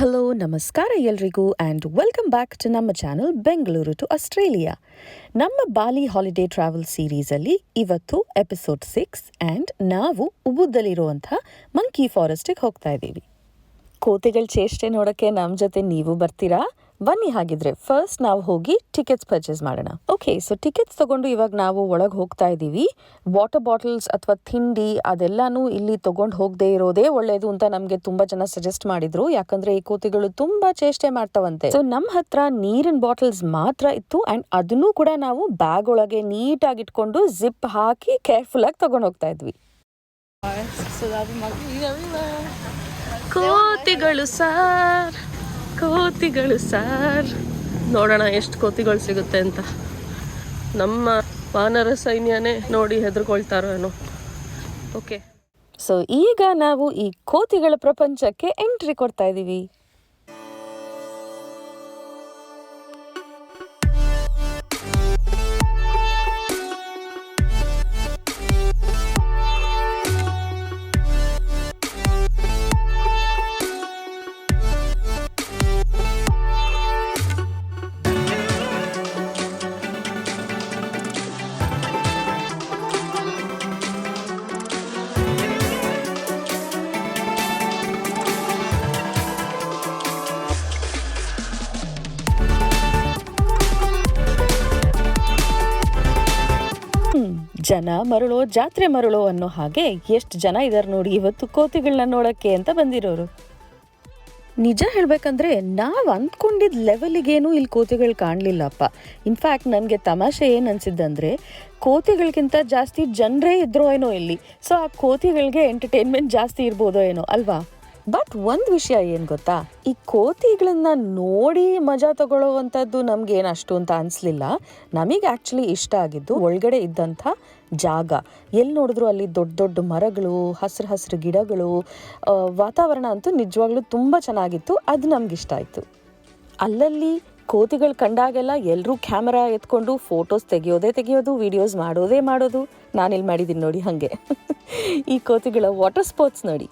Hello ನಮಸ್ಕಾರ ಎಲ್ರಿಗೂ and welcome back to ನಮ್ಮ ಚಾನಲ್ ಬೆಂಗಳೂರು ಟು ಆಸ್ಟ್ರೇಲಿಯಾ. ನಮ್ಮ ಬಾಲಿ ಹಾಲಿಡೇ ಟ್ರಾವೆಲ್ ಸೀರೀಸಲ್ಲಿ ಇವತ್ತು ಎಪಿಸೋಡ್ 6 ಆ್ಯಂಡ್ ನಾವು ಉಬುದಲ್ಲಿರುವಂಥ ಮಂಕಿ ಫಾರೆಸ್ಟಿಗೆ ಹೋಗ್ತಾ ಇದ್ದೀವಿ. ಕೋತಿಗಳ ಚೇಷ್ಟೆ ನೋಡೋಕ್ಕೆ ನಮ್ಮ ಜೊತೆ ನೀವು ಬರ್ತೀರಾ? ಬನ್ನಿ ಹಾಗಿದ್ರೆ ಫಸ್ಟ್ ನಾವು ಹೋಗಿ ಟಿಕೆಟ್ಸ್ ಪರ್ಚೇಸ್ ಮಾಡೋಣ. ಓಕೆ, ಸೊ ಟಿಕೆಟ್ಸ್ ತಗೊಂಡು ಇವಾಗ ನಾವು ಒಳಗೆ ಹೋಗ್ತಾ ಇದ್ದೀವಿ. ವಾಟರ್ ಬಾಟಲ್ಸ್ ಅಥವಾ ತಿಂಡಿ ಅದೆಲ್ಲಾನು ಇಲ್ಲಿ ತಗೊಂಡು ಹೋಗದೆ ಇರೋದೇ ಒಳ್ಳೇದು ಅಂತ ನಮಗೆ ತುಂಬಾ ಜನ ಸಜೆಸ್ಟ್ ಮಾಡಿದ್ರು. ಯಾಕಂದ್ರೆ ಈ ಕೋತಿಗಳು ತುಂಬಾ ಚೇಷ್ಟೆ ಮಾಡ್ತಾವಂತೆ. ಸೊ ನಮ್ಮ ಹತ್ರ ನೀರಿನ ಬಾಟಲ್ಸ್ ಮಾತ್ರ ಇತ್ತು ಅಂಡ್ ಅದನ್ನು ಕೂಡ ನಾವು ಬ್ಯಾಗ್ ಒಳಗೆ ನೀಟಾಗಿ ಇಟ್ಕೊಂಡು ಜಿಪ್ ಹಾಕಿ ಕೇರ್ಫುಲ್ ಆಗಿ ತಗೊಂಡು ಹೋಗ್ತಾ ಇದ್ವಿ. ಕೋತಿಗಳು ಸಾರ್ ನೋಡೋಣ ಎಷ್ಟು ಕೋತಿಗಳು ಸಿಗುತ್ತೆ ಅಂತ. ನಮ್ಮ ವಾನರ ಸೈನ್ಯನೇ ನೋಡಿ ಹೆದರ್ಕೊಳ್ತಾರೋ ಏನೋ. ಓಕೆ, ಸೊ ಈಗ ನಾವು ಈ ಕೋತಿಗಳ ಪ್ರಪಂಚಕ್ಕೆ ಎಂಟ್ರಿ ಕೊಡ್ತಾ ಇದ್ದೀವಿ. ಜನ ಮರಳೋ ಜಾತ್ರೆ ಮರಳೋ ಅನ್ನೋ ಹಾಗೆ ಎಷ್ಟು ಜನ ಇದಾರೆ ನೋಡಿ ಇವತ್ತು ಕೋತಿಗಳನ್ನ ನೋಡಕ್ಕೆ ಅಂತ ಬಂದಿರೋರು. ನಿಜ ಹೇಳ್ಬೇಕಂದ್ರೆ ನಾವು ಅಂದ್ಕೊಂಡಿದ್ದ ಲೆವೆಲಿಗೇನು ಇಲ್ಲಿ ಕೋತಿಗಳು ಕಾಣಲಿಲ್ಲಪ್ಪ. ಇನ್ಫ್ಯಾಕ್ಟ್ ನನಗೆ ತಮಾಷೆ ಏನು ಅನ್ಸಿದ್ದಂದ್ರೆ ಕೋತಿಗಳಿಗಿಂತ ಜಾಸ್ತಿ ಜನರೇ ಇದ್ರೋ ಏನೋ ಇಲ್ಲಿ. ಸೊ ಆ ಕೋತಿಗಳಿಗೆ ಎಂಟರ್ಟೈನ್ಮೆಂಟ್ ಜಾಸ್ತಿ ಇರ್ಬೋದೋ ಏನೋ ಅಲ್ವಾ. ಬಟ್ ಒಂದು ವಿಷಯ ಏನು ಗೊತ್ತಾ, ಈ ಕೋತಿಗಳನ್ನ ನೋಡಿ ಮಜಾ ತಗೊಳ್ಳೋವಂಥದ್ದು ನಮ್ಗೆ ಏನು ಅಷ್ಟು ಅಂತ ಅನಿಸ್ಲಿಲ್ಲ. ನಮಗೆ ಆ್ಯಕ್ಚುಲಿ ಇಷ್ಟ ಆಗಿದ್ದು ಒಳಗಡೆ ಇದ್ದಂಥ ಜಾಗ. ಎಲ್ಲಿ ನೋಡಿದ್ರು ಅಲ್ಲಿ ದೊಡ್ಡ ದೊಡ್ಡ ಮರಗಳು, ಹಸಿರು ಗಿಡಗಳು, ವಾತಾವರಣ ಅಂತೂ ನಿಜವಾಗ್ಲೂ ತುಂಬ ಚೆನ್ನಾಗಿತ್ತು. ಅದು ನಮ್ಗೆ ಇಷ್ಟ ಆಯಿತು. ಅಲ್ಲಲ್ಲಿ ಕೋತಿಗಳು ಕಂಡಾಗೆಲ್ಲ ಎಲ್ಲರೂ ಕ್ಯಾಮರಾ ಎತ್ಕೊಂಡು ಫೋಟೋಸ್ ತೆಗೆಯೋದು, ವಿಡಿಯೋಸ್ ಮಾಡೋದು. ನಾನಿಲ್ಲಿ ಮಾಡಿದ್ದೀನಿ ನೋಡಿ ಹಾಗೆ. ಈ ಕೋತಿಗಳ ವಾಟರ್ ಸ್ಪೋರ್ಟ್ಸ್ ನೋಡಿ.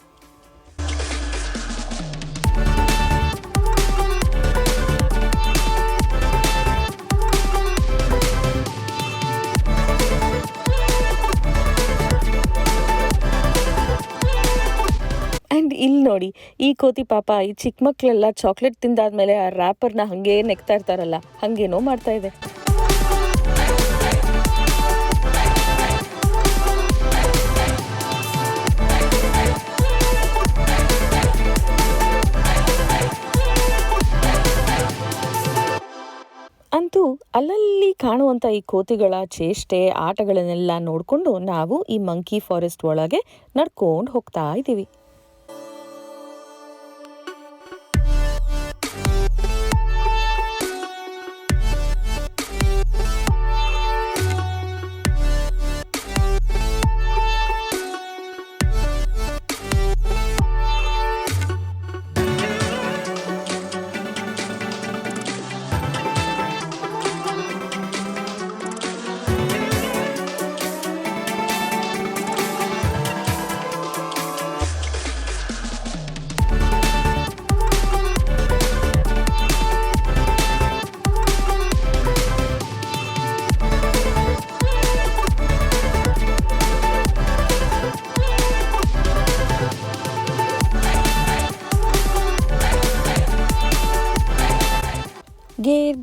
ಆ್ಯಂಡ್ ಇಲ್ಲಿ ನೋಡಿ, ಈ ಕೋತಿ ಪಾಪ ಈ ಚಿಕ್ಕ ಮಕ್ಕಳೆಲ್ಲ ಚಾಕ್ಲೇಟ್ ತಿಂದಾದ್ಮೇಲೆ ಆ ರ್ಯಾಪರ್ನ ಹಾಗೆ ನೆಕ್ತಾ ಇರ್ತಾರಲ್ಲ, ಹಾಗೇನೋ ಮಾಡ್ತಾ ಇದೆ. ಅಂತೂ ಅಲ್ಲಲ್ಲಿ ಕಾಣುವಂಥ ಈ ಕೋತಿಗಳ ಚೇಷ್ಟೆ ಆಟಗಳನ್ನೆಲ್ಲ ನೋಡಿಕೊಂಡು ನಾವು ಈ ಮಂಕಿ ಫಾರೆಸ್ಟ್ ಒಳಗೆ ನಡ್ಕೊಂಡು ಹೋಗ್ತಾ ಇದ್ದೀವಿ.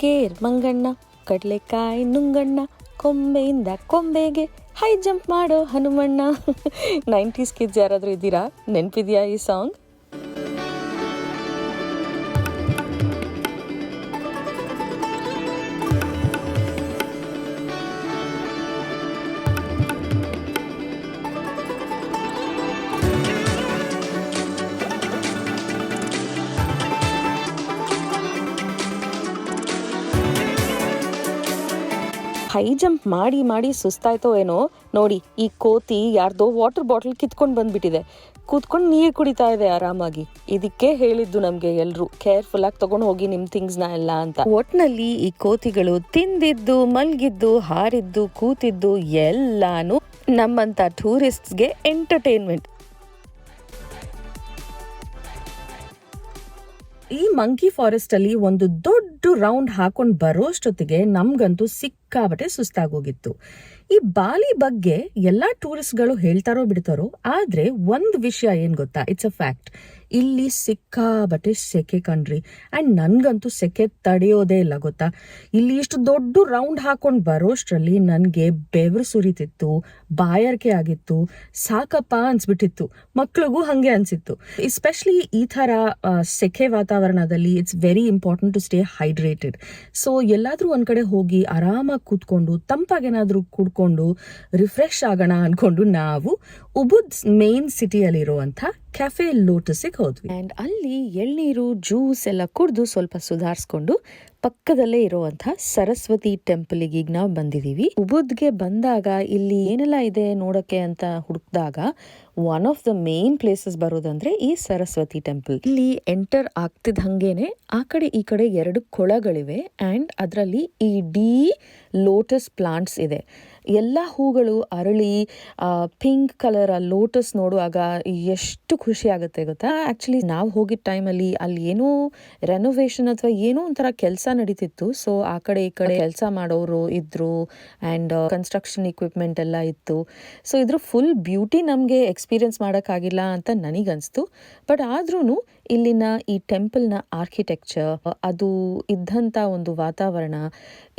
ಗೇರ್ ಮಂಗಣ್ಣ, ಕಡ್ಲೆಕಾಯಿ ನುಂಗಣ್ಣ, ಕೊಂಬೆಯಿಂದ ಕೊಂಬೆಗೆ ಹೈ ಜಂಪ್ ಮಾಡೋ ಹನುಮಣ್ಣ. 90s ಕಿಡ್ಸ್ ಯಾರಾದರೂ ಇದ್ದೀರಾ? ನೆನಪಿದೆಯಾ ಈ ಸಾಂಗ್? ಹೈ ಜಂಪ್ ಮಾಡಿ ಸುಸ್ತಾಯ್ತೋ ಏನೋ ನೋಡಿ, ಈ ಕೋತಿ ಯಾರ್ದೋ ವಾಟರ್ ಬಾಟಲ್ ಕಿತ್ಕೊಂಡು ಬಂದ್ಬಿಟ್ಟಿದೆ. ಕೂತ್ಕೊಂಡು ನೀರು ಕುಡಿತಾ ಇದೆ ಆರಾಮಾಗಿ. ಇದಕ್ಕೆ ಹೇಳಿದ್ದು ನಮಗೆ ಎಲ್ಲರೂ ಕೇರ್ಫುಲ್ ಆಗಿ ತಗೊಂಡು ಹೋಗಿ ನಿಮ್ಮ ಥಿಂಗ್ಸ್ನ ಎಲ್ಲ ಅಂತ. ಒಟ್ನಲ್ಲಿ ಈ ಕೋತಿಗಳು ತಿಂದಿದ್ದು, ಮಲ್ಗಿದ್ದು, ಹಾರಿದ್ದು, ಕೂತಿದ್ದು ಎಲ್ಲಾನು ನಮ್ಮಂತ ಟೂರಿಸ್ಟ್ಸ್ಗೆ ಎಂಟರ್ಟೈನ್ಮೆಂಟ್. ಈ ಮಂಕಿ ಫಾರೆಸ್ಟ್ ಅಲ್ಲಿ ಒಂದು ದೊಡ್ಡ ರೌಂಡ್ ಹಾಕೊಂಡು ಬರೋಷ್ಟೊತ್ತಿಗೆ ನಮ್ಗಂತೂ ಸಿಕ್ಕಾಬಟ್ಟೆ ಸುಸ್ತಾಗೋಗಿತ್ತು. ಈ ಬಾಲಿ ಬಗ್ಗೆ ಎಲ್ಲಾ ಟೂರಿಸ್ಟ್ಗಳು ಹೇಳ್ತಾರೋ ಬಿಡ್ತಾರೋ, ಆದ್ರೆ ಒಂದು ವಿಷಯ ಏನ್ ಗೊತ್ತಾ, ಇಟ್ಸ್ ಅ ಫ್ಯಾಕ್ಟ್, ಇಲ್ಲಿ ಸಿಕ್ಕಾಬಟ್ಟೆ ಸೆಕೆ ಕಣ್ರಿ. ಅಂಡ್ ನನ್ಗಂತೂ ಸೆಕೆ ತಡೆಯೋದೇ ಇಲ್ಲ ಗೊತ್ತಾ. ಇಲ್ಲಿ ಇಷ್ಟು ದೊಡ್ಡ ರೌಂಡ್ ಹಾಕೊಂಡು ಬರೋಷ್ಟ್ರಲ್ಲಿ ನನ್ಗೆ ಬೆವರು ಸುರಿತಿತ್ತು, ಬಾಯಾರಿಕೆ ಆಗಿತ್ತು, ಸಾಕಪ್ಪ ಅನ್ಸ್ಬಿಟ್ಟಿತ್ತು. ಮಕ್ಳಿಗೂ ಹಂಗೆ ಅನ್ಸಿತ್ತು. ಎಸ್ಪೆಷಲಿ ಈ ತರ ಸೆಕೆ ವಾತಾವರಣದಲ್ಲಿ it's very important to stay hydrated. So ಎಲ್ಲಾದ್ರೂ ಒಂದ್ ಕಡೆ ಹೋಗಿ ಆರಾಮಾಗಿ ಕೂತ್ಕೊಂಡು ತಂಪಾಗೇನಾದ್ರೂ ಕುಡ್ಕೊಂಡು ರಿಫ್ರೆಶ್ ಆಗೋಣ ಅನ್ಕೊಂಡು ನಾವು ಉಬುದ್ ಮೇನ್ ಸಿಟಿಯಲ್ಲಿರುವಂತ ಕೆಫೆ ಲೋಟಸ್ಗೆ ಹೋದ್ವಿ. ಅಂಡ್ ಅಲ್ಲಿ ಎಳ್ನೀರು ಜ್ಯೂಸ್ ಎಲ್ಲ ಕುಡಿದು ಸ್ವಲ್ಪ ಸುಧಾರಿಸ್ಕೊಂಡು ಪಕ್ಕದಲ್ಲೇ ಇರುವಂತಹ ಸರಸ್ವತಿ ಟೆಂಪಲ್ಗೆ ಈಗ ನಾವು ಬಂದಿದೀವಿ. ಉಬುದ್ಗೆ ಬಂದಾಗ ಇಲ್ಲಿ ಏನೆಲ್ಲ ಇದೆ ನೋಡಕ್ಕೆ ಅಂತ ಹುಡುಕಿದಾಗ one of the main places ಬರೋದಂದ್ರೆ ಈ ಸರಸ್ವತಿ ಟೆಂಪಲ್. ಇಲ್ಲಿ ಎಂಟರ್ ಆಗ್ತಿದ್ದ ಹಂಗೇನೆ ಆ ಕಡೆ ಈ ಕಡೆ 2 ಕೊಳಗಳಿವೆ ಅಂಡ್ ಅದರಲ್ಲಿ ಇಡೀ ಲೋಟಸ್ ಪ್ಲಾಂಟ್ಸ್ ಇದೆ. ಎಲ್ಲ ಹೂಗಳು ಅರಳಿ ಪಿಂಕ್ ಕಲರ್ ಆ ಲೋಟಸ್ ನೋಡುವಾಗ ಎಷ್ಟು ಖುಷಿ ಆಗುತ್ತೆ ಗೊತ್ತಾ. ಆಕ್ಚುಲಿ ನಾವು ಹೋಗಿದ್ದ ಟೈಮಲ್ಲಿ ಅಲ್ಲಿ ಏನೋ ರೆನೋವೇಷನ್ ಅಥವಾ ಏನೋ ಒಂಥರ ಕೆಲಸ ನಡೀತಿತ್ತು. ಸೊ ಆ ಕಡೆ ಈ ಕಡೆ ಕೆಲಸ ಮಾಡೋರು ಇದ್ರು ಅಂಡ್ ಕನ್ಸ್ಟ್ರಕ್ಷನ್ ಇಕ್ವಿಪ್ಮೆಂಟ್ ಎಲ್ಲ ಇತ್ತು. ಸೊ ಇದ್ರ ಫುಲ್ ಬ್ಯೂಟಿ ನಮಗೆ ಎಕ್ಸ್ಪೀರಿಯನ್ಸ್ ಮಾಡೋಕ್ಕಾಗಿಲ್ಲ ಅಂತ ನನಗನ್ಸ್ತು. ಬಟ್ ಆದ್ರೂ ಇಲ್ಲಿನ ಈ ಟೆಂಪಲ್ನ ಆರ್ಕಿಟೆಕ್ಚರ್, ಅದು ಇದ್ದಂಥ ಒಂದು ವಾತಾವರಣ,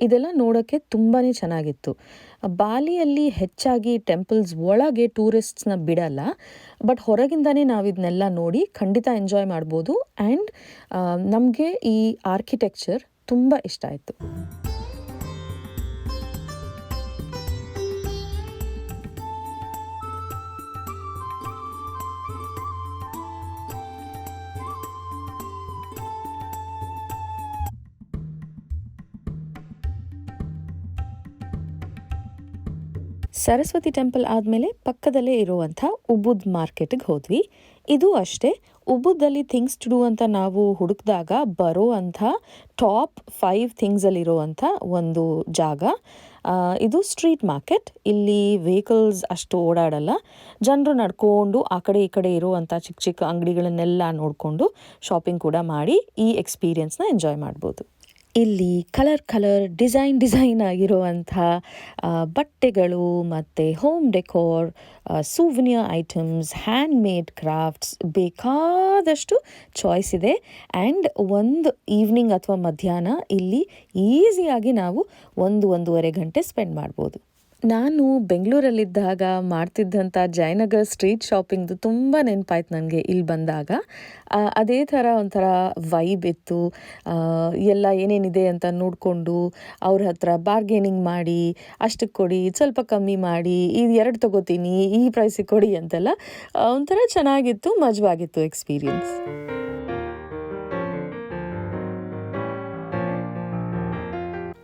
ಇದೆಲ್ಲ ನೋಡೋಕ್ಕೆ ತುಂಬಾನೇ ಚೆನ್ನಾಗಿತ್ತು. ಬಾಲಿಯಲ್ಲಿ ಹೆಚ್ಚಾಗಿ ಟೆಂಪಲ್ಸ್ ಒಳಗೆ ಟೂರಿಸ್ಟ್ಸ್ನ ಬಿಡಲ್ಲ, ಬಟ್ ಹೊರಗಿಂದಾನೇ ನಾವು ಇದನ್ನೆಲ್ಲ ನೋಡಿ ಖಂಡಿತ ಎಂಜಾಯ್ ಮಾಡ್ಬೋದು. ಆ್ಯಂಡ್ ನಮಗೆ ಈ ಆರ್ಕಿಟೆಕ್ಚರ್ ತುಂಬ ಇಷ್ಟ ಆಯಿತು. ಸರಸ್ವತಿ ಟೆಂಪಲ್ ಆದಮೇಲೆ ಪಕ್ಕದಲ್ಲೇ ಇರುವಂಥ ಉಬುದ್ ಮಾರ್ಕೆಟ್ಗೆ ಹೋದ್ವಿ. ಇದು ಅಷ್ಟೇ, ಉಬುದಲ್ಲಿ ಥಿಂಗ್ಸ್ ಟು ಡೂ ಅಂತ ನಾವು ಹುಡುಕಿದಾಗ ಬರೋ ಅಂಥ ಟಾಪ್ 5 ಥಿಂಗ್ಸಲ್ಲಿರುವಂಥ ಒಂದು ಜಾಗ. ಇದು ಸ್ಟ್ರೀಟ್ ಮಾರ್ಕೆಟ್. ಇಲ್ಲಿ ವೆಹಿಕಲ್ಸ್ ಅಷ್ಟು ಓಡಾಡಲ್ಲ. ಜನರು ನಡ್ಕೊಂಡು ಆ ಕಡೆ ಈ ಕಡೆ ಇರುವಂಥ ಚಿಕ್ಕ ಚಿಕ್ಕ ಅಂಗಡಿಗಳನ್ನೆಲ್ಲ ನೋಡಿಕೊಂಡು ಶಾಪಿಂಗ್ ಕೂಡ ಮಾಡಿ ಈ ಎಕ್ಸ್ಪೀರಿಯನ್ಸ್ನ ಎಂಜಾಯ್ ಮಾಡ್ಬೋದು. ಇಲ್ಲಿ ಕಲರ್ ಡಿಸೈನ್ ಆಗಿರುವಂಥ ಬಟ್ಟೆಗಳು ಮತ್ತು home decor, souvenir items, hand made crafts ಬೇಕಾದಷ್ಟು ಚಾಯ್ಸ್ ಇದೆ. ಆ್ಯಂಡ್ ಒಂದು ಈವ್ನಿಂಗ್ ಅಥವಾ ಮಧ್ಯಾಹ್ನ ಇಲ್ಲಿ ಈಸಿಯಾಗಿ ನಾವು 1-1.5 ಗಂಟೆ ಸ್ಪೆಂಡ್ ಮಾಡ್ಬೋದು. ನಾನು ಬೆಂಗಳೂರಲ್ಲಿದ್ದಾಗ ಮಾಡ್ತಿದ್ದಂಥ ಜಯನಗರ್ ಸ್ಟ್ರೀಟ್ ಶಾಪಿಂಗ್ದು ತುಂಬ ನೆನಪಾಯ್ತು ನನಗೆ ಇಲ್ಲಿ ಬಂದಾಗ. ಅದೇ ಥರ ಒಂಥರ ವೈಬ್ ಇತ್ತು. ಎಲ್ಲ ಏನೇನಿದೆ ಅಂತ ನೋಡಿಕೊಂಡು ಅವ್ರ ಹತ್ರ ಬಾರ್ಗೇನಿಂಗ್ ಮಾಡಿ, ಅಷ್ಟಕ್ಕೆ ಕೊಡಿ, ಸ್ವಲ್ಪ ಕಮ್ಮಿ ಮಾಡಿ, ಇದು 2 ತೊಗೋತೀನಿ, ಈ ಪ್ರೈಸಿಗೆ ಕೊಡಿ ಅಂತೆಲ್ಲ ಒಂಥರ ಚೆನ್ನಾಗಿತ್ತು, ಮಜವಾಗಿತ್ತು ಎಕ್ಸ್ಪೀರಿಯನ್ಸ್.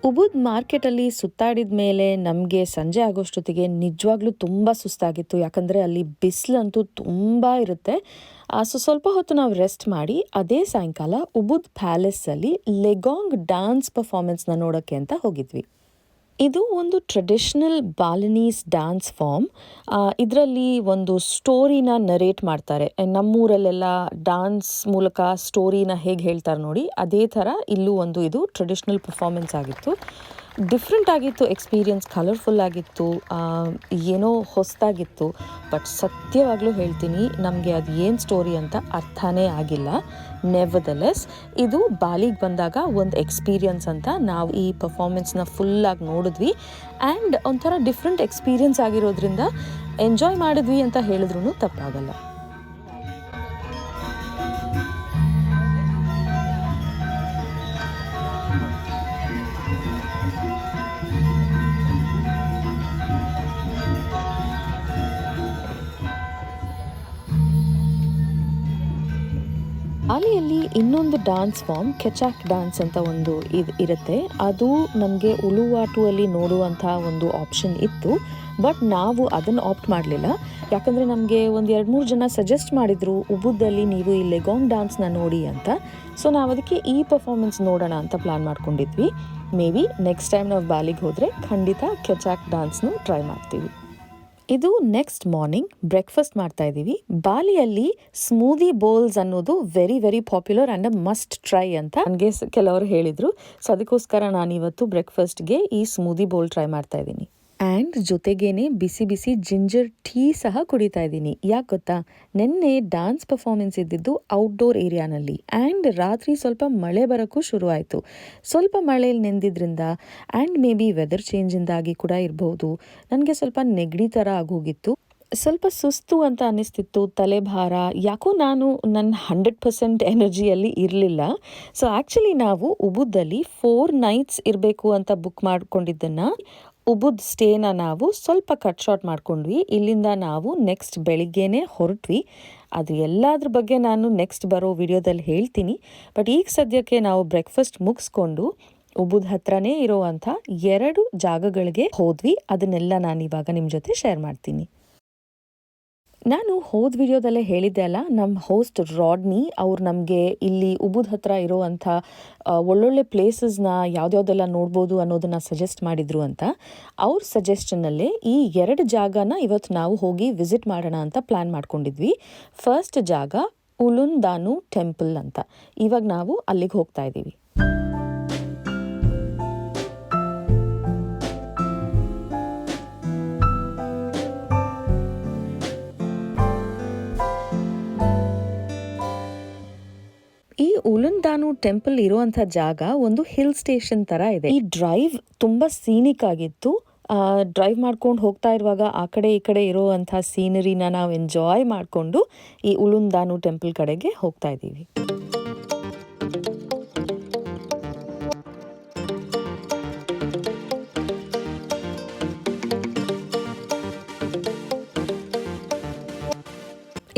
ಉಬುದ್ ಮಾರ್ಕೆಟಲ್ಲಿ ಸುತ್ತಾಡಿದ ಮೇಲೆ ನಮಗೆ ಸಂಜೆ ಆಗೋಷ್ಟೊತ್ತಿಗೆ ನಿಜವಾಗ್ಲೂ ತುಂಬ ಸುಸ್ತಾಗಿತ್ತು. ಯಾಕಂದರೆ ಅಲ್ಲಿ ಬಿಸಿಲಂತೂ ತುಂಬ ಇರುತ್ತೆ. ಸ್ವಲ್ಪ ಹೊತ್ತು ನಾವು ರೆಸ್ಟ್ ಮಾಡಿ ಅದೇ ಸಾಯಂಕಾಲ ಉಬುದ್ ಪ್ಯಾಲೇಸಲ್ಲಿ ಲೆಗಾಂಗ್ ಡ್ಯಾನ್ಸ್ ಪರ್ಫಾರ್ಮೆನ್ಸ್ನ ನೋಡೋಕ್ಕೆ ಅಂತ ಹೋಗಿದ್ವಿ. ಇದು ಒಂದು ಟ್ರೆಡಿಷ್ನಲ್ ಬಾಲಿನೀಸ್ ಡ್ಯಾನ್ಸ್ ಫಾರ್ಮ್. ಇದರಲ್ಲಿ ಒಂದು ಸ್ಟೋರಿನ ನರೇಟ್ ಮಾಡ್ತಾರೆ. ನಮ್ಮೂರಲ್ಲೆಲ್ಲ ಡ್ಯಾನ್ಸ್ ಮೂಲಕ ಸ್ಟೋರಿನ ಹೇಗೆ ಹೇಳ್ತಾರೆ ನೋಡಿ, ಅದೇ ಥರ ಇಲ್ಲೂ ಒಂದು ಇದು ಟ್ರೆಡಿಷ್ನಲ್ ಪರ್ಫಾರ್ಮೆನ್ಸ್ ಆಗಿತ್ತು. ಡಿಫ್ರೆಂಟ್ ಆಗಿತ್ತು ಎಕ್ಸ್ಪೀರಿಯನ್ಸ್, ಕಲರ್ಫುಲ್ ಆಗಿತ್ತು, ಏನೋ ಹೊಸದಾಗಿತ್ತು. ಬಟ್ ಸತ್ಯವಾಗ್ಲೂ ಹೇಳ್ತೀನಿ, ನಮಗೆ ಅದು ಏನು ಸ್ಟೋರಿ ಅಂತ ಅರ್ಥನೇ ಆಗಿಲ್ಲ. ನೆವರ್ದಲೆಸ್ ಇದು ಬಾಲಿಗೆ ಬಂದಾಗ ಒಂದು ಎಕ್ಸ್ಪೀರಿಯನ್ಸ್ ಅಂತ ನಾವು ಈ ಪರ್ಫಾರ್ಮೆನ್ಸ್ನ ಫುಲ್ಲಾಗಿ ನೋಡಿದ್ವಿ. ಆ್ಯಂಡ್ ಒಂಥರ ಡಿಫ್ರೆಂಟ್ ಎಕ್ಸ್ಪೀರಿಯನ್ಸ್ ಆಗಿರೋದ್ರಿಂದ ಎಂಜಾಯ್ ಮಾಡಿದ್ವಿ ಅಂತ ಹೇಳಿದ್ರೂ ತಪ್ಪಾಗಲ್ಲ. ಬಾಲಿಯಲ್ಲಿ ಇನ್ನೊಂದು ಡ್ಯಾನ್ಸ್ ಫಾರ್ಮ್ ಕೆಚಾಕ್ ಡ್ಯಾನ್ಸ್ ಅಂತ ಒಂದು ಇರುತ್ತೆ. ಅದು ನಮಗೆ ಉಲುವಾಟು ಅಲ್ಲಿ ನೋಡುವಂಥ ಒಂದು ಆಪ್ಷನ್ ಇತ್ತು. ಬಟ್ ನಾವು ಅದನ್ನು ಆಪ್ಟ್ ಮಾಡಲಿಲ್ಲ. ಯಾಕಂದರೆ ನಮಗೆ ಒಂದು 2-3 ಜನ ಸಜೆಸ್ಟ್ ಮಾಡಿದರು ಉಬುದ್ದಲ್ಲಿ ನೀವು ಈ ಲೆಗಾಂಗ್ ಡ್ಯಾನ್ಸ್ನ ನೋಡಿ ಅಂತ. ಸೊ ನಾವು ಅದಕ್ಕೆ ಈ ಪರ್ಫಾರ್ಮೆನ್ಸ್ ನೋಡೋಣ ಅಂತ ಪ್ಲ್ಯಾನ್ ಮಾಡ್ಕೊಂಡಿದ್ವಿ. ಮೇ ಬಿ ನೆಕ್ಸ್ಟ್ ಟೈಮ್ ನಾವು ಬಾಲಿಗೆ ಹೋದರೆ ಖಂಡಿತ ಕೆಚಾಕ್ ಡ್ಯಾನ್ಸ್ನು ಟ್ರೈ ಮಾಡ್ತೀವಿ. ಇದು ನೆಕ್ಸ್ಟ್ ಮಾರ್ನಿಂಗ್ ಬ್ರೇಕ್ಫಾಸ್ಟ್ ಮಾಡ್ತಾ ಇದ್ದೀವಿ. ಬಾಲಿಯಲ್ಲಿ ಸ್ಮೂದಿ ಬೌಲ್ಸ್ ಅನ್ನೋದು very very popular and a must try ಅಂತ ನನಗೆ ಕೆಲವರು ಹೇಳಿದರು. ಸೊ ಅದಕ್ಕೋಸ್ಕರ ನಾನು ಇವತ್ತು ಬ್ರೇಕ್ಫಾಸ್ಟ್ಗೆ ಈ ಸ್ಮೂದಿ ಬೌಲ್ ಟ್ರೈ ಮಾಡ್ತಾ ಇದ್ದೀನಿ. ಆ್ಯಂಡ್ ಜೊತೆಗೇನೆ ಬಿಸಿ ಬಿಸಿ ಜಿಂಜರ್ ಟೀ ಸಹ ಕುಡಿತಾ ಇದ್ದೀನಿ. ಯಾಕೆ ಗೊತ್ತಾ, ನಿನ್ನೆ ಡ್ಯಾನ್ಸ್ ಪರ್ಫಾರ್ಮೆನ್ಸ್ ಇದ್ದಿದ್ದು ಔಟ್ಡೋರ್ ಏರಿಯಾನಲ್ಲಿ ಆ್ಯಂಡ್ ರಾತ್ರಿ ಸ್ವಲ್ಪ ಮಳೆ ಬರೋಕ್ಕೂ ಶುರು ಆಯಿತು. ಸ್ವಲ್ಪ ಮಳೆಯಲ್ಲಿ ನೆಂದಿದ್ರಿಂದ ಆ್ಯಂಡ್ ಮೇ ಬಿ ವೆದರ್ ಚೇಂಜಿಂದಾಗಿ ಕೂಡ ಇರಬಹುದು, ನನಗೆ ಸ್ವಲ್ಪ ನೆಗಡಿ ಥರ ಆಗೋಗಿತ್ತು. ಸ್ವಲ್ಪ ಸುಸ್ತು ಅಂತ ಅನ್ನಿಸ್ತಿತ್ತು, ತಲೆಭಾರ, ಯಾಕೋ ನಾನು ನನ್ನ 100% ಎನರ್ಜಿಯಲ್ಲಿ ಇರಲಿಲ್ಲ. ಸೊ ಆ್ಯಕ್ಚುಲಿ ನಾವು ಉಬುದಲ್ಲಿ 4 ನೈಟ್ಸ್ ಇರಬೇಕು ಅಂತ ಬುಕ್ ಮಾಡ್ಕೊಂಡಿದ್ದನ್ನು ಉಬುದ್ ಸ್ಟೇನ ನಾವು ಸ್ವಲ್ಪ ಕಟ್ ಶಾರ್ಟ್ ಮಾಡ್ಕೊಂಡ್ವಿ. ಇಲ್ಲಿಂದ ನಾವು ನೆಕ್ಸ್ಟ್ ಬೆಳಿಗ್ಗೆನೇ ಹೊರಟ್ವಿ. ಅದು ಎಲ್ಲದ್ರ ಬಗ್ಗೆ ನಾನು ನೆಕ್ಸ್ಟ್ ಬರೋ ವಿಡಿಯೋದಲ್ಲಿ ಹೇಳ್ತೀನಿ. ಬಟ್ ಈಗ ಸದ್ಯಕ್ಕೆ ನಾವು ಬ್ರೇಕ್ಫಾಸ್ಟ್ ಮುಗಿಸ್ಕೊಂಡು ಉಬುದ್ ಹತ್ರನೇ ಇರೋವಂಥ 2 ಜಾಗಗಳಿಗೆ ಹೋದ್ವಿ. ಅದನ್ನೆಲ್ಲ ನಾನು ಇವಾಗ ನಿಮ್ಮ ಜೊತೆ ಶೇರ್ ಮಾಡ್ತೀನಿ. ನಾನು ಹೋದ ವಿಡಿಯೋದಲ್ಲೇ ಹೇಳಿದ್ದೆ ಅಲ್ಲ, ನಮ್ಮ ಹೋಸ್ಟ್ ರಾಡ್ನಿ ಅವ್ರು ನಮಗೆ ಇಲ್ಲಿ ಉಬುದ್ ಹತ್ರ ಇರೋವಂಥ ಒಳ್ಳೊಳ್ಳೆ ಪ್ಲೇಸಸ್ನ ಯಾವ್ದ್ಯಾವ್ದೆಲ್ಲ ನೋಡ್ಬೋದು ಅನ್ನೋದನ್ನು ಸಜೆಸ್ಟ್ ಮಾಡಿದರು ಅಂತ. ಅವ್ರ ಸಜೆಷನ್ನಲ್ಲೇ ಈ 2 ಜಾಗನ ಇವತ್ತು ನಾವು ಹೋಗಿ ವಿಸಿಟ್ ಮಾಡೋಣ ಅಂತ ಪ್ಲ್ಯಾನ್ ಮಾಡ್ಕೊಂಡಿದ್ವಿ. ಫಸ್ಟ್ ಜಾಗ ಉಲುಂದಾನು ಟೆಂಪಲ್ ಅಂತ. ಇವಾಗ ನಾವು ಅಲ್ಲಿಗೆ ಹೋಗ್ತಾ ಇದ್ದೀವಿ. ಈ ಉಲುಂದಾನು ಟೆಂಪಲ್ ಇರುವಂಥ ಜಾಗ ಒಂದು ಹಿಲ್ ಸ್ಟೇಷನ್ ಥರ ಇದೆ. ಈ ಡ್ರೈವ್ ತುಂಬ ಸೀನಿಕ್ ಆಗಿತ್ತು. ಡ್ರೈವ್ ಮಾಡ್ಕೊಂಡು ಹೋಗ್ತಾ ಇರುವಾಗ ಆ ಕಡೆ ಈ ಕಡೆ ಇರುವಂಥ ಸೀನರಿನ ನಾವು ಎಂಜಾಯ್ ಮಾಡಿಕೊಂಡು ಈ ಉಲುಂದಾನು ಟೆಂಪಲ್ ಕಡೆಗೆ ಹೋಗ್ತಾ ಇದ್ದೀವಿ.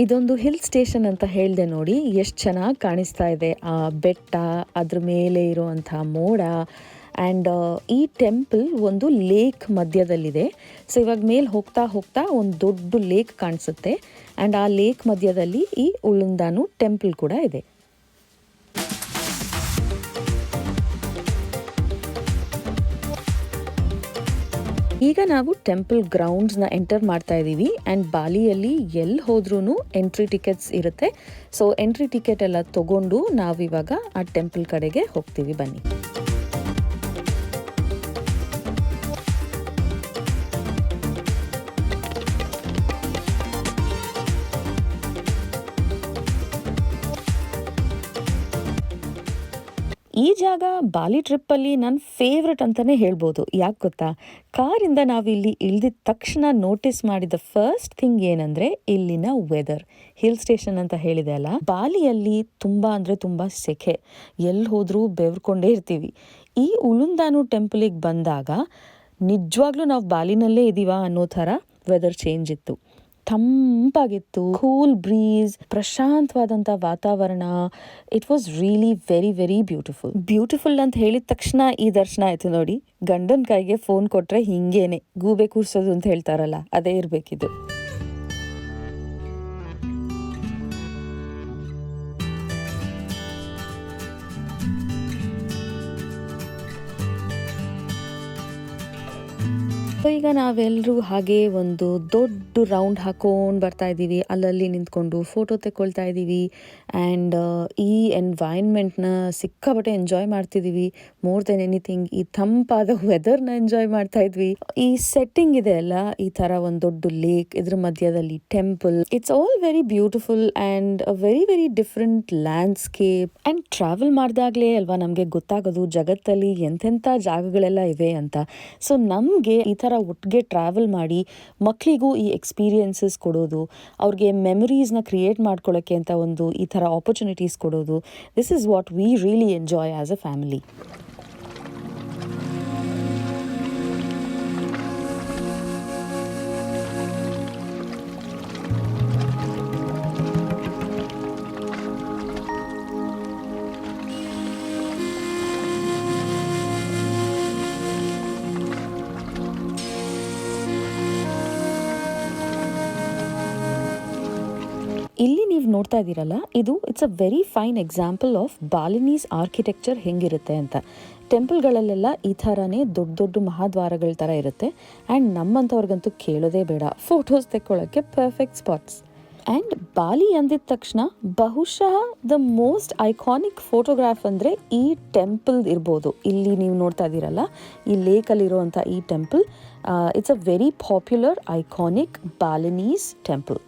ಇದೊಂದು ಹಿಲ್ ಸ್ಟೇಷನ್ ಅಂತ ಹೇಳಿದೆ ನೋಡಿ, ಎಷ್ಟು ಚೆನ್ನಾಗಿ ಕಾಣಿಸ್ತಾ ಇದೆ. ಆ ಬೆಟ್ಟ, ಅದ್ರ ಮೇಲೆ ಇರುವಂಥ ಮೋಡ ಆ್ಯಂಡ್ ಈ ಟೆಂಪಲ್ ಒಂದು ಲೇಕ್ ಮಧ್ಯದಲ್ಲಿದೆ. ಸೊ ಇವಾಗ ಮೇಲೆ ಹೋಗ್ತಾ ಹೋಗ್ತಾ ಒಂದು ದೊಡ್ಡ ಲೇಕ್ ಕಾಣಿಸುತ್ತೆ ಆ್ಯಂಡ್ ಆ ಲೇಕ್ ಮಧ್ಯದಲ್ಲಿ ಈ ಉಲುಂದಾನು ಟೆಂಪಲ್ ಕೂಡ ಇದೆ. ಈಗ ನಾವು ಟೆಂಪಲ್ ಗ್ರೌಂಡ್ಸ್ನ ಎಂಟರ್ ಮಾಡ್ತಾ ಇದ್ದೀವಿ ಆ್ಯಂಡ್ ಬಾಲಿಯಲ್ಲಿ ಎಲ್ಲಿ ಹೋದ್ರೂ ಎಂಟ್ರಿ ಟಿಕೆಟ್ಸ್ ಇರುತ್ತೆ. ಸೊ ಎಂಟ್ರಿ ಟಿಕೆಟ್ ಎಲ್ಲ ತೊಗೊಂಡು ನಾವಿವಾಗ ಆ ಟೆಂಪಲ್ ಕಡೆಗೆ ಹೋಗ್ತೀವಿ, ಬನ್ನಿ. ಈ ಜಾಗ ಬಾಲಿ ಟ್ರಿಪ್ಪಲ್ಲಿ ನನ್ನ ಫೇವ್ರೆಟ್ ಅಂತಲೇ ಹೇಳ್ಬೋದು. ಯಾಕೆ ಗೊತ್ತಾ, ಕಾರಿಂದ ನಾವಿಲ್ಲಿ ಇಳಿದಿದ ತಕ್ಷಣ ನೋಟಿಸ್ ಮಾಡಿದ ಫಸ್ಟ್ ಥಿಂಗ್ ಏನಂದರೆ ಇಲ್ಲಿನ ವೆದರ್. ಹಿಲ್ ಸ್ಟೇಷನ್ ಅಂತ ಹೇಳಿದೆ ಅಲ್ಲ, ಬಾಲಿಯಲ್ಲಿ ತುಂಬ ಅಂದರೆ ತುಂಬ ಸೆಖೆ, ಎಲ್ಲಿ ಹೋದರೂ ಬೆವರ್ಕೊಂಡೇ ಇರ್ತೀವಿ. ಈ ಉಲುಂದಾನು ಟೆಂಪಲಿಗೆ ಬಂದಾಗ ನಿಜವಾಗ್ಲೂ ನಾವು ಬಾಲಿನಲ್ಲೇ ಇದ್ದೀವಾ ಅನ್ನೋ ಥರ ವೆದರ್ ಚೇಂಜ್ ಇತ್ತು. ತಂಪಾಗಿತ್ತು, ಕೂಲ್ ಬ್ರೀಸ್, ಪ್ರಶಾಂತವಾದಂಥ ವಾತಾವರಣ. It was really very very beautiful ಅಂತ ಹೇಳಿದ ತಕ್ಷಣ ಈ ದರ್ಶನ ಆಯಿತು ನೋಡಿ. ಗಂಡನ ಕೈಗೆ ಫೋನ್ ಕೊಟ್ಟರೆ ಹಿಂಗೇನೆ ಗೂಬೆ ಕೂರ್ಸೋದು ಅಂತ ಹೇಳ್ತಾರಲ್ಲ, ಅದೇ ಇರಬೇಕಿದು. ಸೊ ಈಗ ನಾವೆಲ್ಲರೂ ಹಾಗೆ ಒಂದು ದೊಡ್ಡ ರೌಂಡ್ ಹಾಕೊಂಡು ಬರ್ತಾ ಇದ್ದೀವಿ. ಅಲ್ಲಲ್ಲಿ ನಿಂತ್ಕೊಂಡು ಫೋಟೋ ತೆಕ್ಕೊಳ್ತಾ ಇದ್ದೀವಿ ಆ್ಯಂಡ್ ಈ ಎನ್ವೈರ್ನ್ಮೆಂಟ್ನ ಸಿಕ್ಕಾಪಟ್ಟೆ ಎಂಜಾಯ್ ಮಾಡ್ತಿದ್ದೀವಿ. ಮೋರ್ ದೆನ್ ಎನಿಥಿಂಗ್ ಈ ತಂಪಾದ ವೆದರ್ನ ಎಂಜಾಯ್ ಮಾಡ್ತಾ ಇದ್ವಿ. ಈ ಸೆಟ್ಟಿಂಗ್ ಇದೆ ಅಲ್ಲ, ಈ ಥರ ಒಂದು ದೊಡ್ಡ ಲೇಕ್, ಇದ್ರ ಮಧ್ಯದಲ್ಲಿ temple, it's all very beautiful and a very very different landscape. And travel ಮಾಡಿದಾಗಲೇ ಅಲ್ವಾ ನಮಗೆ ಗೊತ್ತಾಗೋದು ಜಗತ್ತಲ್ಲಿ ಎಂತೆಂಥ ಜಾಗಗಳೆಲ್ಲ ಇವೆ ಅಂತ. ಸೊ ನಮಗೆ ಈ ಥರ ಒಟ್ಟಿಗೆ ಟ್ರಾವೆಲ್ ಮಾಡಿ ಮಕ್ಕಳಿಗೂ ಈ ಎಕ್ಸ್ಪೀರಿಯನ್ಸಸ್ ಕೊಡೋದು, ಅವ್ರಿಗೆ ಮೆಮೊರೀಸ್ನ ಕ್ರಿಯೇಟ್ ಮಾಡ್ಕೊಳ್ಳೋಕ್ಕೆ ಅಂತ ಒಂದು ಈ ಥರ ಆಪರ್ಚುನಿಟೀಸ್ ಕೊಡೋದು, this is what we really enjoy as a family. ಇಲ್ಲಿ ನೀವು ನೋಡ್ತಾ ಇದ್ದೀರಲ್ಲ, ಇದು it's a very fine example of Balinese architecture ಹೆಂಗಿರುತ್ತೆ ಅಂತ. ಟೆಂಪಲ್ಗಳಲ್ಲೆಲ್ಲ ಈ ಥರನೇ ದೊಡ್ಡ ದೊಡ್ಡ ಮಹಾದ್ವಾರಗಳ ಥರ ಇರುತ್ತೆ. ಆ್ಯಂಡ್ ನಮ್ಮಂಥವ್ರಿಗಂತೂ ಕೇಳೋದೇ ಬೇಡ, ಫೋಟೋಸ್ ತೆಕ್ಕೊಳ್ಳೋಕ್ಕೆ ಪರ್ಫೆಕ್ಟ್ ಸ್ಪಾಟ್ಸ್. ಆ್ಯಂಡ್ ಬಾಲಿ ಅಂದಿದ ತಕ್ಷಣ ಬಹುಶಃ ದ ಮೋಸ್ಟ್ ಐಕಾನಿಕ್ ಫೋಟೋಗ್ರಾಫ್ ಅಂದರೆ ಈ ಟೆಂಪಲ್ ಇರ್ಬೋದು. ಇಲ್ಲಿ ನೀವು ನೋಡ್ತಾ ಇದ್ದೀರಲ್ಲ, ಈ ಲೇಕಲ್ಲಿರುವಂಥ ಈ temple, it's a very popular iconic Balinese temple.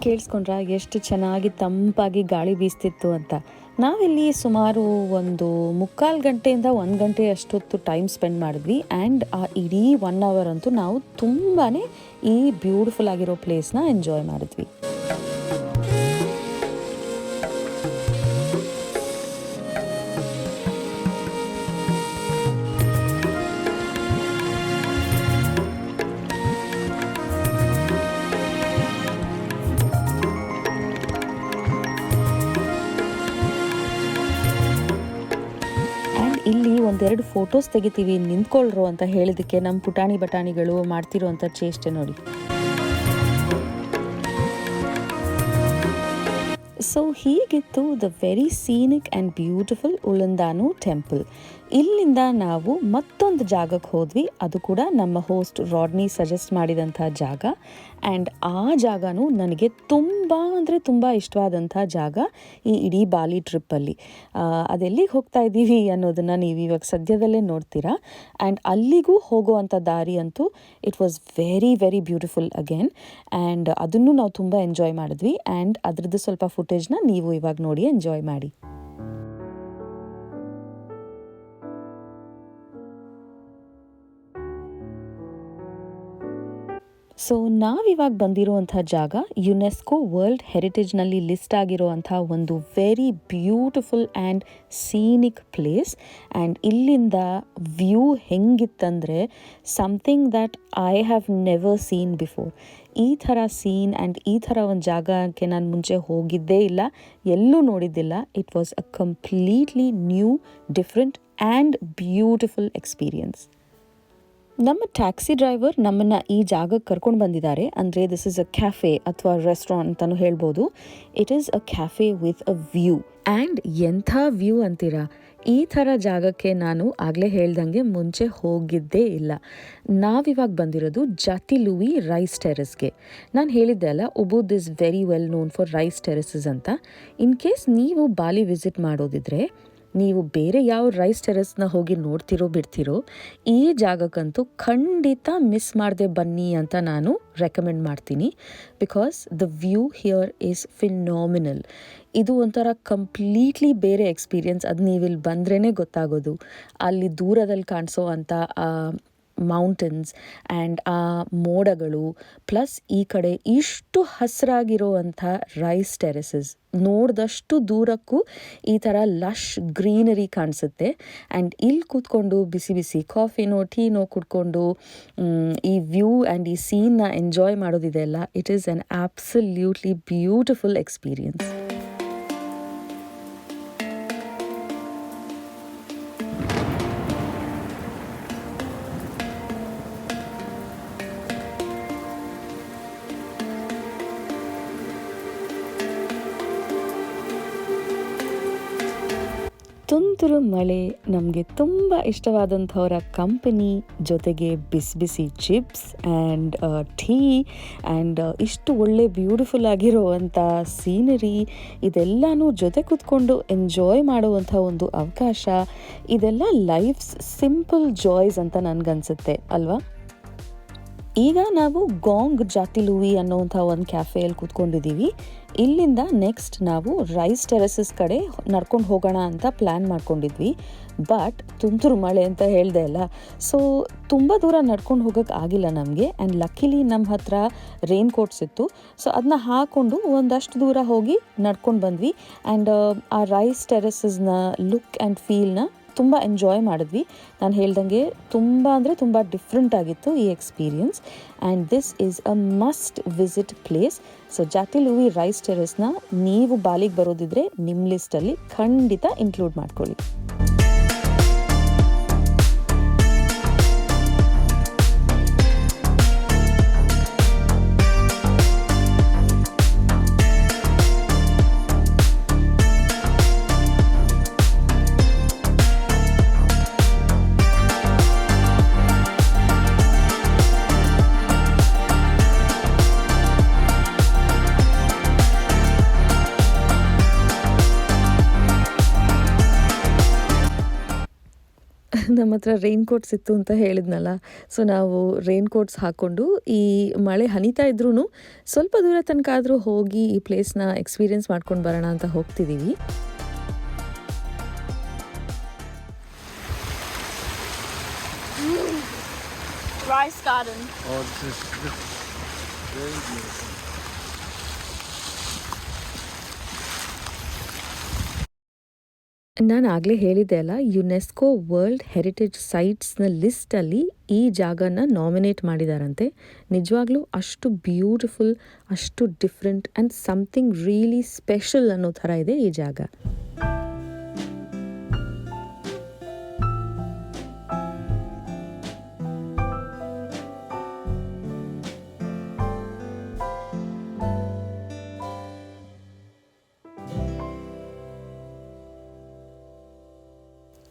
ಕೇಳಿಸ್ಕೊಂಡ್ರ ಎಷ್ಟು ಚೆನ್ನಾಗಿ ತಂಪಾಗಿ ಗಾಳಿ ಬೀಸ್ತಿತ್ತು ಅಂತ. ನಾವಿಲ್ಲಿ ಸುಮಾರು ಒಂದು 3/4 ಗಂಟೆಯಿಂದ 1 ಗಂಟೆ ಅಷ್ಟೊತ್ತು ಟೈಮ್ ಸ್ಪೆಂಡ್ ಮಾಡಿದ್ವಿ. ಆ್ಯಂಡ್ ಆ ಇಡೀ 1 ಅವರ್ ಅಂತೂ ನಾವು ತುಂಬಾ ಈ ಬ್ಯೂಟಿಫುಲ್ ಆಗಿರೋ ಪ್ಲೇಸ್ನ ಎಂಜಾಯ್ ಮಾಡಿದ್ವಿ. ಇಲ್ಲಿ ಒಂದೆರಡು ಫೋಟೋಸ್ ತೆಗಿತೀವಿ ನಿಂತ್ಕೊಳ್ರು ಅಂತ ಹೇಳಿದಕ್ಕೆ ನಮ್ಮ ಪುಟಾಣಿ ಬಟಾಣಿಗಳು ಮಾಡ್ತಿರೋಂಥ ಚೇಷ್ಟೆ ನೋಡಿ. ಸೊ ಹೀಗಿತ್ತು the very scenic and beautiful Ulun Danu temple. ಇಲ್ಲಿಂದ ನಾವು ಮತ್ತೊಂದು ಜಾಗಕ್ಕೆ ಹೋದ್ವಿ, ಅದು ಕೂಡ ನಮ್ಮ ಹೋಸ್ಟ್ ರಾಡ್ನಿ ಸಜೆಸ್ಟ್ ಮಾಡಿದಂಥ ಜಾಗ. ಆ್ಯಂಡ್ ಆ ಜಾಗನೂ ನನಗೆ ತುಂಬ ಅಂದರೆ ತುಂಬ ಇಷ್ಟವಾದಂಥ ಜಾಗ ಈ ಇಡೀ ಬಾಲಿ ಟ್ರಿಪ್ಪಲ್ಲಿ. ಅದೆಲ್ಲಿಗೆ ಹೋಗ್ತಾ ಇದ್ದೀವಿ ಅನ್ನೋದನ್ನು ನೀವು ಇವಾಗ ಸದ್ಯದಲ್ಲೇ ನೋಡ್ತೀರಾ. ಆ್ಯಂಡ್ ಅಲ್ಲಿಗೂ ಹೋಗುವಂಥ ದಾರಿ ಅಂತೂ it was very very beautiful again. And ಅದನ್ನು ನಾವು ತುಂಬ ಎಂಜಾಯ್ ಮಾಡಿದ್ವಿ. ಆ್ಯಂಡ್ ಅದರದ್ದು ಸ್ವಲ್ಪ ಫುಟೇಜ್ನ ನೀವು ಇವಾಗ ನೋಡಿ ಎಂಜಾಯ್ ಮಾಡಿ. ಸೊ ನಾವಿವಾಗ ಬಂದಿರುವಂಥ ಜಾಗ ಯುನೆಸ್ಕೋ ವರ್ಲ್ಡ್ ಹೆರಿಟೇಜ್ನಲ್ಲಿ ಲಿಸ್ಟ್ ಆಗಿರುವಂಥ ಒಂದು very beautiful and scenic place. And ಇಲ್ಲಿಂದ ವ್ಯೂ ಹೆಂಗಿತ್ತಂದರೆ something that I have never seen before. ಈ ಥರ ಸೀನ್ ಆ್ಯಂಡ್ ಈ ಥರ ಒಂದು ಜಾಗಕ್ಕೆ ನಾನು ಮುಂಚೆ ಹೋಗಿದ್ದೇ ಇಲ್ಲ, ಎಲ್ಲೂ ನೋಡಿದ್ದಿಲ್ಲ. It was a completely new, different and beautiful experience. ನಮ್ಮ ಟ್ಯಾಕ್ಸಿ ಡ್ರೈವರ್ ನಮ್ಮನ್ನು ಈ ಜಾಗಕ್ಕೆ ಕರ್ಕೊಂಡು ಬಂದಿದ್ದಾರೆ. ಅಂದರೆ ದಿಸ್ ಇಸ್ ಅ ಕ್ಯಾಫೆ ಅಥವಾ ರೆಸ್ಟೋರೆಂಟ್ ಅಂತಲೂ ಹೇಳ್ಬೋದು. It is a cafe with a view. And ಎಂಥ ವ್ಯೂ ಅಂತೀರಾ, ಈ ಥರ ಜಾಗಕ್ಕೆ ನಾನು ಆಗಲೇ ಹೇಳ್ದಂಗೆ ಮುಂಚೆ ಹೋಗಿದ್ದೇ ಇಲ್ಲ. ನಾವಿವಾಗ ಬಂದಿರೋದು ಜಾತಿಲುವಿ ರೈಸ್ ಟೆರೆಸ್ಗೆ. ನಾನು ಹೇಳಿದ್ದೆ ಅಲ್ಲ, Ubud is very well known for rice terraces ಅಂತ. ಇನ್ ಕೇಸ್ ನೀವು ಬಾಲಿ ವಿಸಿಟ್ ಮಾಡೋದಿದ್ರೆ, ನೀವು ಬೇರೆ ಯಾವ ರೈಸ್ ಟೆರೆಸ್ನ ಹೋಗಿ ನೋಡ್ತಿರೋ ಬಿಡ್ತಿರೋ, ಈ ಜಾಗಕ್ಕಂತೂ ಖಂಡಿತ ಮಿಸ್ ಮಾಡದೆ ಬನ್ನಿ ಅಂತ ನಾನು ರೆಕಮೆಂಡ್ ಮಾಡ್ತೀನಿ. Because the view here is phenomenal. ಇದು ಒಂಥರ ಕಂಪ್ಲೀಟ್ಲಿ ಬೇರೆ ಎಕ್ಸ್ಪೀರಿಯನ್ಸ್. ಅದು ನೀವಿಲ್ಲಿ ಬಂದ್ರೇ ಗೊತ್ತಾಗೋದು. ಅಲ್ಲಿ ದೂರದಲ್ಲಿ ಕಾಣಿಸೋ ಅಂಥ ಮೌಂಟನ್ಸ್ ಆ್ಯಂಡ್ ಆ ಮೋಡಗಳು, ಪ್ಲಸ್ ಈ ಕಡೆ ಇಷ್ಟು ಹಸಿರಾಗಿರೋವಂಥ ರೈಸ್ ಟೆರೆಸಸ್, ನೋಡಿದಷ್ಟು ದೂರಕ್ಕೂ ಈ ಥರ ಲಶ್ ಗ್ರೀನರಿ ಕಾಣಿಸುತ್ತೆ. ಆ್ಯಂಡ್ ಇಲ್ಲಿ ಕೂತ್ಕೊಂಡು ಬಿಸಿ ಬಿಸಿ ಕಾಫಿನೋ ಟೀನೋ ಕುಡ್ಕೊಂಡು ಈ ವ್ಯೂ ಆ್ಯಂಡ್ ಈ ಸೀನ್ನ ಎಂಜಾಯ್ ಮಾಡೋದಿದೆಯಲ್ಲ, it is an absolutely beautiful experience. ತುಂತುರು ಮಳೆ, ನಮಗೆ ತುಂಬ ಇಷ್ಟವಾದಂಥವರ ಕಂಪನಿ, ಜೊತೆಗೆ ಬಿಸಿ ಬಿಸಿ ಚಿಪ್ಸ್ ಆ್ಯಂಡ್ ಟೀ ಆ್ಯಂಡ್ ಇಷ್ಟು ಒಳ್ಳೆ ಬ್ಯೂಟಿಫುಲ್ ಆಗಿರುವಂಥ ಸೀನರಿ, ಇದೆಲ್ಲನೂ ಜೊತೆ ಕೂತ್ಕೊಂಡು ಎಂಜಾಯ್ ಮಾಡುವಂಥ ಒಂದು ಅವಕಾಶ. ಇದೆಲ್ಲ ಲೈಫ್ಸ್ ಸಿಂಪಲ್ ಜಾಯ್ಸ್ ಅಂತ ನನಗನ್ಸುತ್ತೆ ಅಲ್ವಾ. ಈಗ ನಾವು ಗಾಂಗ್ ಜಾತಿಲುವಿ ಅನ್ನೋವಂಥ ಒಂದು ಕ್ಯಾಫೆಯಲ್ಲಿ ಕೂತ್ಕೊಂಡಿದ್ದೀವಿ. ಇಲ್ಲಿಂದ ನೆಕ್ಸ್ಟ್ ನಾವು ರೈಸ್ ಟೆರೆಸಸ್ ಕಡೆ ನಡ್ಕೊಂಡು ಹೋಗೋಣ ಅಂತ ಪ್ಲ್ಯಾನ್ ಮಾಡ್ಕೊಂಡಿದ್ವಿ. ಬಟ್ ತುಂತುರು ಮಳೆ ಅಂತ ಹೇಳಿದೆ ಅಲ್ಲ, ಸೊ ತುಂಬ ದೂರ ನಡ್ಕೊಂಡು ಹೋಗೋಕ್ಕೆ ಆಗಿಲ್ಲ ನಮಗೆ. ಆ್ಯಂಡ್ ಲಕ್ಕಿಲಿ ನಮ್ಮ ಹತ್ರ ರೈನ್ ಕೋಟ್ಸ್ ಇತ್ತು. ಸೊ ಅದನ್ನ ಹಾಕ್ಕೊಂಡು ಒಂದಷ್ಟು ದೂರ ಹೋಗಿ ನಡ್ಕೊಂಡು ಬಂದ್ವಿ. ಆ್ಯಂಡ್ ಆ ರೈಸ್ ಟೆರೆಸಸ್ನ ಲುಕ್ ಆ್ಯಂಡ್ ಫೀಲ್ನ ತುಂಬ ಎಂಜಾಯ್ ಮಾಡಿದ್ವಿ. ನಾನು ಹೇಳ್ದಂಗೆ ತುಂಬ ಅಂದರೆ ತುಂಬ ಡಿಫ್ರೆಂಟ್ ಆಗಿತ್ತು ಈ experience. And this is a must visit place. So Jatiluwih rice ಟೆರೆಸ್ನ ನೀವು ಬಾಲಿಗೆ ಬರೋದಿದ್ರೆ ನಿಮ್ಮ ಲಿಸ್ಟಲ್ಲಿ ಖಂಡಿತ ಇನ್ಕ್ಲೂಡ್ ಮಾಡ್ಕೊಳ್ಳಿ. ನಮ್ಮ ಹತ್ರ ರೈನ್ ಕೋಟ್ಸ್ ಇತ್ತು ಅಂತ ಹೇಳಿದ್ನಲ್ಲ, ಸೊ ನಾವು ರೈನ್ ಕೋಟ್ಸ್ ಹಾಕ್ಕೊಂಡು ಈ ಮಳೆ ಹನಿತಾ ಇದ್ರೂ ಸ್ವಲ್ಪ ದೂರ ತನಕ ಆದರೂ ಹೋಗಿ ಈ ಪ್ಲೇಸ್ನ ಎಕ್ಸ್ಪೀರಿಯೆನ್ಸ್ ಮಾಡ್ಕೊಂಡು ಬರೋಣ ಅಂತ ಹೋಗ್ತಿದ್ದೀವಿ. Rice garden. Oh, this is very beautiful. ನಾನು ಆಗಲೇ ಹೇಳಿದ್ದೆ ಅಲ್ಲ, ಯುನೆಸ್ಕೋ ವರ್ಲ್ಡ್ ಹೆರಿಟೇಜ್ ಸೈಟ್ಸ್ನ ಲಿಸ್ಟಲ್ಲಿ ಈ ಜಾಗನ ನಾಮಿನೇಟ್ ಮಾಡಿದಾರಂತೆ. ನಿಜವಾಗ್ಲೂ ಅಷ್ಟು ಬ್ಯೂಟಿಫುಲ್, ಅಷ್ಟು different and something really special ಅನ್ನೋ ಥರ ಇದೆ ಈ ಜಾಗ.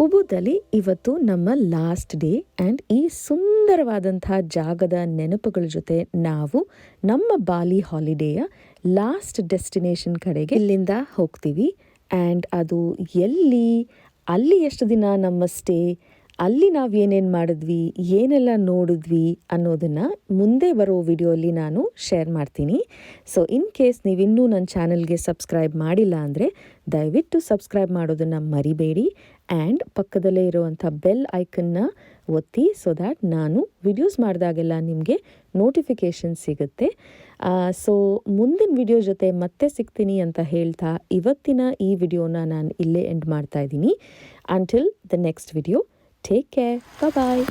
ಉಬುದಲ್ಲಿ ಇವತ್ತು ನಮ್ಮ ಲಾಸ್ಟ್ ಡೇ ಆ್ಯಂಡ್ ಈ ಸುಂದರವಾದಂಥ ಜಾಗದ ನೆನಪುಗಳ ಜೊತೆ ನಾವು ನಮ್ಮ ಬಾಲಿ ಹಾಲಿಡೇಯ ಲಾಸ್ಟ್ ಡೆಸ್ಟಿನೇಷನ್ ಕಡೆಗೆ ಇಲ್ಲಿಂದ ಹೋಗ್ತೀವಿ. ಆ್ಯಂಡ್ ಅದು ಎಲ್ಲಿ, ಅಲ್ಲಿ ಎಷ್ಟು ದಿನ ನಮ್ಮ ಸ್ಟೇ, ಅಲ್ಲಿ ನಾವು ಏನೇನು ಮಾಡಿದ್ವಿ, ಏನೆಲ್ಲ ನೋಡಿದ್ವಿ ಅನ್ನೋದನ್ನು ಮುಂದೆ ಬರೋ ವಿಡಿಯೋಲಿ ನಾನು ಶೇರ್ ಮಾಡ್ತೀನಿ. ಸೊ ಇನ್ ಕೇಸ್ ನೀವಿನ್ನೂ ನನ್ನ ಚಾನಲ್ಗೆ ಸಬ್ಸ್ಕ್ರೈಬ್ ಮಾಡಿಲ್ಲ ಅಂದರೆ ದಯವಿಟ್ಟು ಸಬ್ಸ್ಕ್ರೈಬ್ ಮಾಡೋದನ್ನು ಮರಿಬೇಡಿ. ಆ್ಯಂಡ್ ಪಕ್ಕದಲ್ಲೇ ಇರುವಂಥ ಬೆಲ್ ಐಕನ್ನ ಒತ್ತಿ, ಸೊ ದ್ಯಾಟ್ ನಾನು ವಿಡಿಯೋಸ್ ಮಾಡಿದಾಗೆಲ್ಲ ನಿಮಗೆ ನೋಟಿಫಿಕೇಷನ್ ಸಿಗುತ್ತೆ. ಸೊ ಮುಂದಿನ ವಿಡಿಯೋ ಜೊತೆ ಮತ್ತೆ ಸಿಗ್ತೀನಿ ಅಂತ ಹೇಳ್ತಾ ಇವತ್ತಿನ ಈ ವಿಡಿಯೋನ ನಾನು ಇಲ್ಲೇ ಎಂಡ್ ಮಾಡ್ತಾ ಇದ್ದೀನಿ. Until the next video, take care, bye.